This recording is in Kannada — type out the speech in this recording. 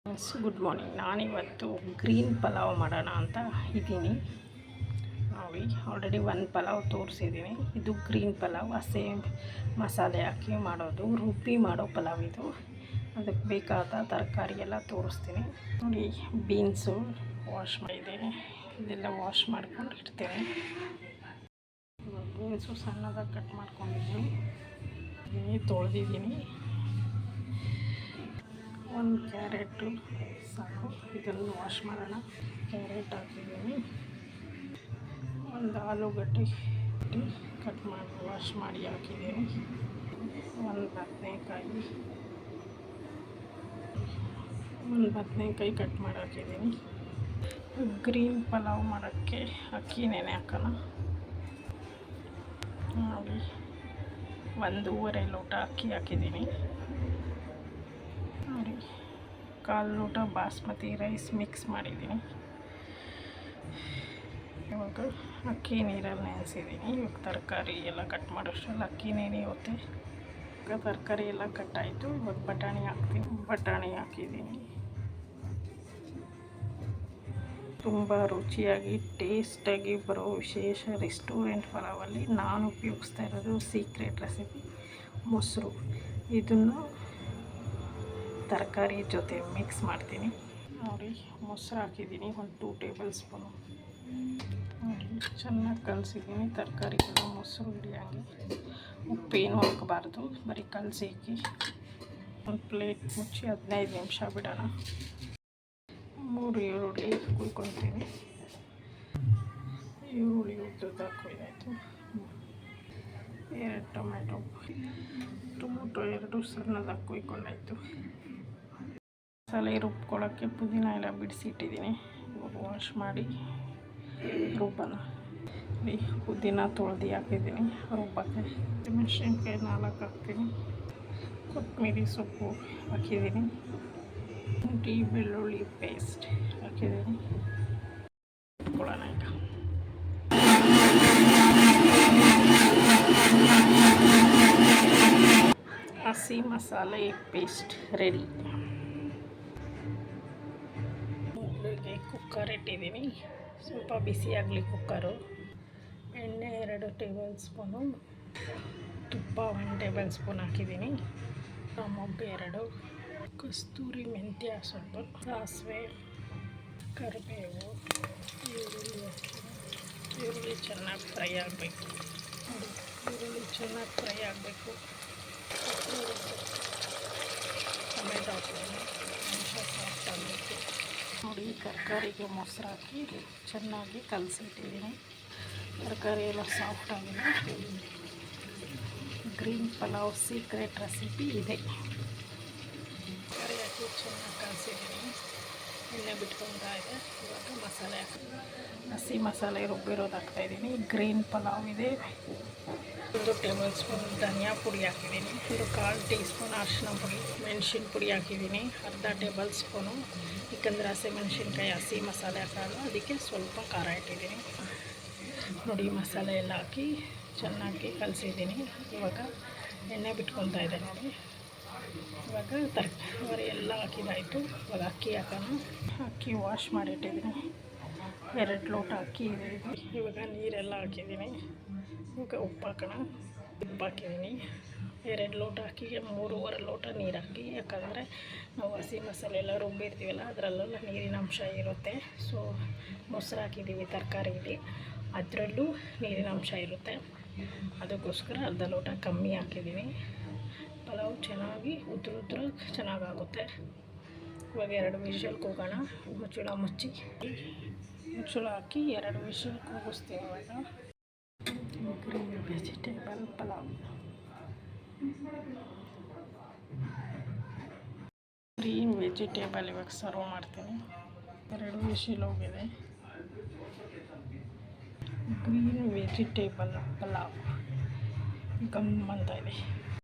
Good morning. ನಾನಿವತ್ತು ಗ್ರೀನ್ ಪಲಾವ್ ಮಾಡೋಣ ಅಂತ ಇದ್ದೀನಿ. ನೋಡಿ, ಆಲ್ರೆಡಿ ಒಂದು ಪಲಾವ್ ತೋರಿಸಿದ್ದೀನಿ. ಇದು ಗ್ರೀನ್ ಪಲಾವ್, ಹಸಿ ಮಸಾಲೆ ಹಾಕಿ ಮಾಡೋದು, ರುಬ್ಬಿ ಮಾಡೋ ಪಲಾವ್ ಇದು. ಅದಕ್ಕೆ ಬೇಕಾದ ತರಕಾರಿ ಎಲ್ಲ ತೋರಿಸ್ತೀನಿ. ನೋಡಿ, ಬೀನ್ಸು ವಾಶ್ ಮಾಡಿದ್ದೀನಿ, ಇದೆಲ್ಲ ವಾಶ್ ಮಾಡ್ಕೊಂಡು ಇಡ್ತೀನಿ. ಬೀನ್ಸು ಸಣ್ಣದಾಗಿ ಕಟ್ ಮಾಡ್ಕೊಂಡಿದ್ದೀನಿ, ತೊಳೆದಿದ್ದೀನಿ. ಒಂದು ಕ್ಯಾರೆಟು ಸಾಕು, ಇದನ್ನು ವಾಶ್ ಮಾಡೋಣ. ಕ್ಯಾರೆಟ್ ಹಾಕಿದ್ದೀನಿ. ಒಂದು ಆಲೂಗಡ್ಡೆ ಕಟ್ ಮಾಡಿ ವಾಶ್ ಮಾಡಿ ಹಾಕಿದ್ದೀನಿ. ಒಂದು ಬದನೆಕಾಯಿ ಕಟ್ ಮಾಡಿ ಹಾಕಿದ್ದೀನಿ. ಗ್ರೀನ್ ಪಲಾವ್ ಮಾಡೋಕ್ಕೆ ಅಕ್ಕಿ ನೆನೆ ಹಾಕೋಣ. ನೋಡಿ, 1.5 ಲೋಟ ಅಕ್ಕಿ ಹಾಕಿದ್ದೀನಿ. ನೋಡಿ, 1/4 ಲೋಟ ಬಾಸ್ಮತಿ ರೈಸ್ ಮಿಕ್ಸ್ ಮಾಡಿದ್ದೀನಿ. ಇವಾಗ ಅಕ್ಕಿ ನೀರಲ್ಲಿ ನೆನೆಸಿದ್ದೀನಿ. ಇವಾಗ ತರಕಾರಿ ಎಲ್ಲ ಕಟ್ ಮಾಡೋಷ್ಟರಲ್ಲಿ ಅಕ್ಕಿ ನೆನೆಯುತ್ತೆ. ಇವಾಗ ತರಕಾರಿ ಎಲ್ಲ ಕಟ್ಟಾಯಿತು. ಇವಾಗ ಬಟಾಣಿ ಹಾಕ್ತೀನಿ. ಬಟಾಣಿ ಹಾಕಿದ್ದೀನಿ. ತುಂಬ ರುಚಿಯಾಗಿ ಟೇಸ್ಟಾಗಿ ಬರೋ ವಿಶೇಷ ರೆಸ್ಟೋರೆಂಟ್ ಪಲಾವಲ್ಲಿ ನಾನು ಉಪಯೋಗಿಸ್ತಾ ಇರೋದು ಸೀಕ್ರೆಟ್ ರೆಸಿಪಿ ಮೊಸರು. ಇದನ್ನು ತರಕಾರಿ ಜೊತೆ ಮಿಕ್ಸ್ ಮಾಡ್ತೀನಿ. ನೋಡಿ, ಮೊಸರು ಹಾಕಿದ್ದೀನಿ, ಒಂದು 2 ಟೇಬಲ್ ಸ್ಪೂನು. ನೋಡಿ, ಚೆನ್ನಾಗಿ ಕಲಸಿದ್ದೀನಿ. ತರಕಾರಿಗೆಲ್ಲ ಮೊಸರು ಹಿಡಿಯೋಂಗೆ, ಉಪ್ಪೇನು ಹಾಕಬಾರ್ದು, ಬರೀ ಕಲಸಿ ಹಾಕಿ ಒಂದು ಪ್ಲೇಟ್ ಮುಚ್ಚಿ 15 ನಿಮಿಷ ಬಿಡೋಣ. 3 ಈರುಳ್ಳಿ ಕುಯ್ಕೊತೀನಿ. ಈರುಳ್ಳಿ ಉದ್ದದಾಗಿ ಕೊಯ್ದಾಯಿತು. 2 ಟೊಮೆಟೊ 2 ಸಣ್ಣದಾಗಿ ಕುಯ್ಕೊಂಡಾಯಿತು. ಮಸಾಲೆ ರುಬ್ಕೊಳ್ಳೋಕ್ಕೆ ಪುದೀನ ಎಲ್ಲ ಬಿಡಿಸಿಟ್ಟಿದ್ದೀನಿ. ಇವಾಗ ವಾಶ್ ಮಾಡಿ ರುಬ್ಬನ. ಪುದೀನ ತೊಳೆದು ಹಾಕಿದ್ದೀನಿ ರುಬ್ಬಕ್ಕೆ. ಮೆಣಸಿನ್ಕಾಯಿ 4 ಹಾಕ್ತೀನಿ. ಕೊತ್ತಂಬರಿ ಸೊಪ್ಪು ಹಾಕಿದ್ದೀನಿ. ಶುಂಠಿ ಬೆಳ್ಳುಳ್ಳಿ ಪೇಸ್ಟ್ ಹಾಕಿದ್ದೀನಿ. ಇಟ್ಕೊಳ್ಳೋಣ ಈಗ. ಹಸಿ ಮಸಾಲೆ ಪೇಸ್ಟ್ ರೆಡಿ. ಮೊದಲಿಗೆ ಕುಕ್ಕರ್ ಇಟ್ಟಿದ್ದೀನಿ. ಸ್ವಲ್ಪ ಬಿಸಿ ಆಗಲಿ ಕುಕ್ಕರು. ಎಣ್ಣೆ 2 ಟೇಬಲ್ ಸ್ಪೂನು, ತುಪ್ಪ 1 ಟೇಬಲ್ ಸ್ಪೂನ್ ಹಾಕಿದ್ದೀನಿ. ಮೊಗ್ಗು 2, ಕಸ್ತೂರಿ ಮೆಂತ್ಯ ಸ್ವಲ್ಪ, ಸಾಸಿವೆ, ಕರಿಬೇವು, ಈರುಳ್ಳಿ ಚೆನ್ನಾಗಿ ಫ್ರೈ ಆಗಬೇಕು. ಈರುಳ್ಳಿ ಚೆನ್ನಾಗಿ ಫ್ರೈ ಆಗಬೇಕು. ಟೊಮೆಟೊ ಹಾಕ್ತೀನಿ, ಸಾಫ್ಟ್ ಆಗಬೇಕು. ನೋಡಿ, ತರಕಾರಿಗೆ ಮೊಸರು ಹಾಕಿ ಚೆನ್ನಾಗಿ ಕಲಸಿಟ್ಟಿದ್ದೀನಿ. ತರಕಾರಿ ಎಲ್ಲ ಸಾಫ್ಟ್ ಆಗಿದೆ. ಗ್ರೀನ್ ಪಲಾವ್ ಸೀಕ್ರೆಟ್ ರೆಸಿಪಿ ಇದೆ. ತರಕಾರಿ ಹಾಕಿ ಚೆನ್ನಾಗಿ ಕಲಸಿದ್ದೀನಿ. ಎಣ್ಣೆ ಬಿಟ್ಕೊತಾ ಇದೆ. ಇವಾಗ ಮಸಾಲೆ ಹಸಿ ಮಸಾಲೆ ರುಬ್ಬಿರೋದು ಹಾಕ್ತಾಯಿದ್ದೀನಿ. ಗ್ರೀನ್ ಪಲಾವ್ ಇದೆ. 1 ಟೇಬಲ್ ಸ್ಪೂನ್ ಧನಿಯಾ ಪುಡಿ ಹಾಕಿದ್ದೀನಿ. 1/4 ಟೀ ಸ್ಪೂನ್ ಅರಿಶಿನ ಪುಡಿ, ಮೆಣಸಿನ ಪುಡಿ ಹಾಕಿದ್ದೀನಿ. 1/2 ಟೇಬಲ್ ಸ್ಪೂನು, ಏಕೆಂದರೆ ಹಸಿಮೆಣಸಿನ್ಕಾಯಿ ಹಸಿ ಮಸಾಲೆ ಹಾಕಲ್ಲ, ಅದಕ್ಕೆ ಸ್ವಲ್ಪ ಖಾರ ಇಟ್ಟಿದ್ದೀನಿ. ನೋಡಿ, ಮಸಾಲೆ ಎಲ್ಲ ಹಾಕಿ ಚೆನ್ನಾಗಿ ಕಲಸಿದ್ದೀನಿ. ಇವಾಗ ಎಣ್ಣೆ ಬಿಟ್ಕೊತಾ ಇದೆ. ನೋಡಿ, ಇವಾಗ ತರಕಾರಿ ಎಲ್ಲ ಹಾಕಿದಾಯಿತು. ಇವಾಗ ಅಕ್ಕಿ ಹಾಕೋಣ. ಅಕ್ಕಿ ವಾಶ್ ಮಾಡಿಟ್ಟಿದ್ದೀನಿ. 2 ಲೋಟ ಅಕ್ಕಿ ಇದೆ. ಇವಾಗ ನೀರೆಲ್ಲ ಹಾಕಿದ್ದೀನಿ. ಇವಾಗ ಉಪ್ಪು ಹಾಕೋಣ. ಉಪ್ಪು ಹಾಕಿದ್ದೀನಿ. 2 ಲೋಟ ಅಕ್ಕಿಗೆ 3.5 ಲೋಟ ನೀರು ಹಾಕಿ, ಯಾಕಂದರೆ ನಾವು ಹಸಿ ಮಸಾಲೆ ಎಲ್ಲ ರುಬ್ಬಿರ್ತೀವಲ್ಲ, ಅದರಲ್ಲೆಲ್ಲ ನೀರಿನ ಅಂಶ ಇರುತ್ತೆ. ಸೊ ಮೊಸರು ಹಾಕಿದ್ದೀವಿ ತರಕಾರಿಲಿ, ಅದರಲ್ಲೂ ನೀರಿನ ಅಂಶ ಇರುತ್ತೆ. ಅದಕ್ಕೋಸ್ಕರ 1/2 ಲೋಟ ಕಮ್ಮಿ ಹಾಕಿದ್ದೀನಿ. ಪಲಾವ್ ಚೆನ್ನಾಗಿ ಉದ್ರ ಚೆನ್ನಾಗಾಗುತ್ತೆ. ಇವಾಗ 2 ವಿಷಲ್ ಕೂಗೋಣ. ಮುಚ್ಚಳ ಮುಚ್ಚಿ ಮುಚ್ಚಳ ಹಾಕಿ 2 ವಿಷಲ್ ಕೂಗಿಸ್ತೀನಿ. ಇವಾಗ green vegetable pulao. Green vegetable ಇವಾಗ ಸರ್ವ್ ಮಾಡ್ತೀನಿ. 2 ವಿಷಲ್ ಹೋಗಿದೆ. ಗ್ರೀನ್ ವೆಜಿಟೇಬಲ್ ಪಲಾವ್ ಗಮ್ ಅಂತ ಇದೆ.